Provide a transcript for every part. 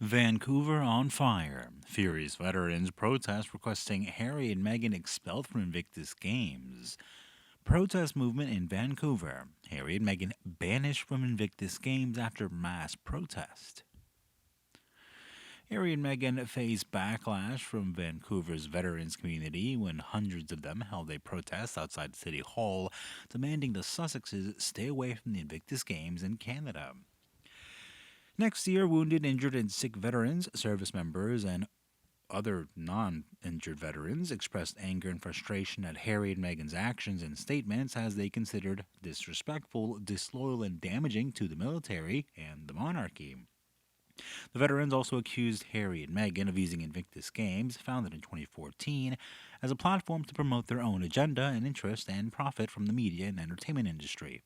Vancouver on fire. Furious veterans protest requesting Harry and Meghan expelled from Invictus Games. Protest movement in Vancouver. Harry and Meghan banished from Invictus Games after mass protest. Harry and Meghan faced backlash from Vancouver's veterans community when hundreds of them held a protest outside City Hall demanding the Sussexes stay away from the Invictus Games in Canada. Next year, wounded, injured, and sick veterans, service members, and other non injured veterans expressed anger and frustration at Harry and Meghan's actions and statements as they considered disrespectful, disloyal, and damaging to the military and the monarchy. The veterans also accused Harry and Meghan of using Invictus Games, founded in 2014, as a platform to promote their own agenda and interest and profit from the media and entertainment industry.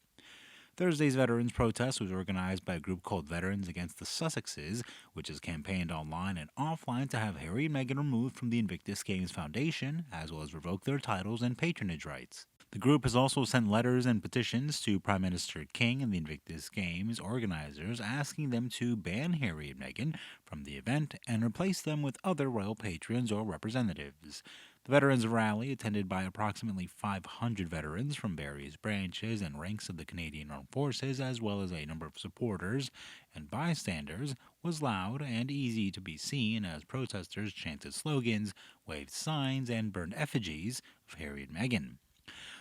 Thursday's veterans protest was organized by a group called Veterans Against the Sussexes, which has campaigned online and offline to have Harry and Meghan removed from the Invictus Games Foundation, as well as revoke their titles and patronage rights. The group has also sent letters and petitions to Prime Minister King and the Invictus Games organizers asking them to ban Harry and Meghan from the event and replace them with other royal patrons or representatives. The veterans rally, attended by approximately 500 veterans from various branches and ranks of the Canadian Armed Forces, as well as a number of supporters and bystanders, was loud and easy to be seen as protesters chanted slogans, waved signs, and burned effigies of Harry and Meghan.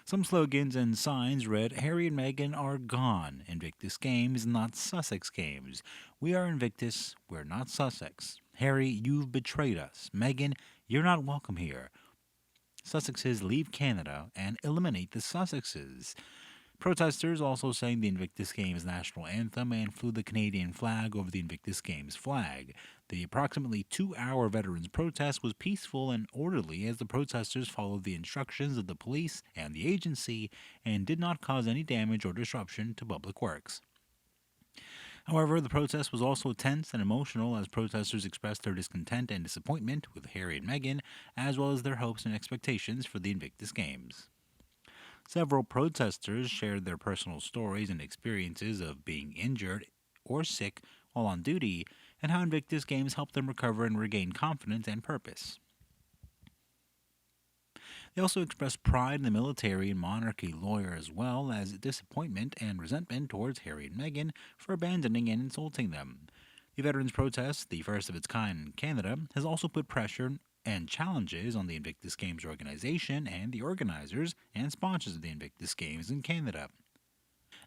Some slogans and signs read, "Harry and Meghan are gone. Invictus Games, not Sussex Games. We are Invictus, we're not Sussex. Harry, you've betrayed us. Meghan, you're not welcome here. Sussexes leave Canada and eliminate the Sussexes." Protesters also sang the Invictus Games national anthem and flew the Canadian flag over the Invictus Games flag. The approximately 2-hour veterans protest was peaceful and orderly as the protesters followed the instructions of the police and the agency and did not cause any damage or disruption to public works. However, the protest was also tense and emotional as protesters expressed their discontent and disappointment with Harry and Meghan, as well as their hopes and expectations for the Invictus Games. Several protesters shared their personal stories and experiences of being injured or sick while on duty, and how Invictus Games helped them recover and regain confidence and purpose. They also expressed pride in the military and monarchy lawyer, as well as disappointment and resentment towards Harry and Meghan for abandoning and insulting them. The veterans protest, the first of its kind in Canada, has also put pressure and challenges on the Invictus Games organization and the organizers and sponsors of the Invictus Games in Canada.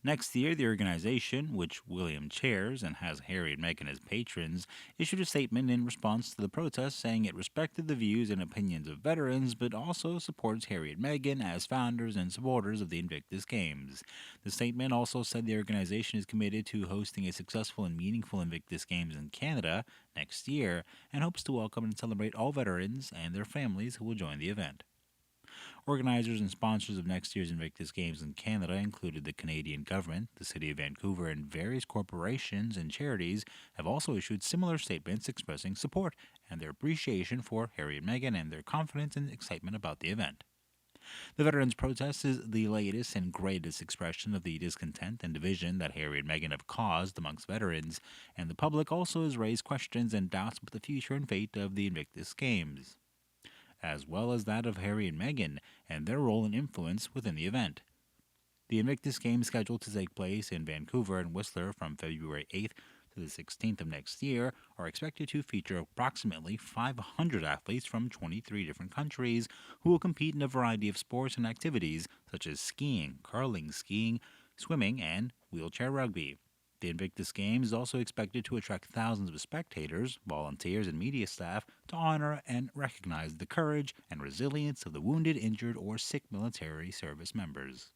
Next year, the organization, which William chairs and has Harry and Meghan as patrons, issued a statement in response to the protest saying it respected the views and opinions of veterans but also supports Harry and Meghan as founders and supporters of the Invictus Games. The statement also said the organization is committed to hosting a successful and meaningful Invictus Games in Canada next year and hopes to welcome and celebrate all veterans and their families who will join the event. Organizers and sponsors of next year's Invictus Games in Canada included the Canadian government, the City of Vancouver, and various corporations and charities have also issued similar statements expressing support and their appreciation for Harry and Meghan and their confidence and excitement about the event. The veterans' protest is the latest and greatest expression of the discontent and division that Harry and Meghan have caused amongst veterans, and the public also has raised questions and doubts about the future and fate of the Invictus Games, as well as that of Harry and Meghan and their role and influence within the event. The Invictus Games, scheduled to take place in Vancouver and Whistler from February 8th to the 16th of next year, are expected to feature approximately 500 athletes from 23 different countries who will compete in a variety of sports and activities such as skiing, curling, skiing, swimming, and wheelchair rugby. The Invictus Games is also expected to attract thousands of spectators, volunteers, and media staff to honor and recognize the courage and resilience of the wounded, injured, or sick military service members.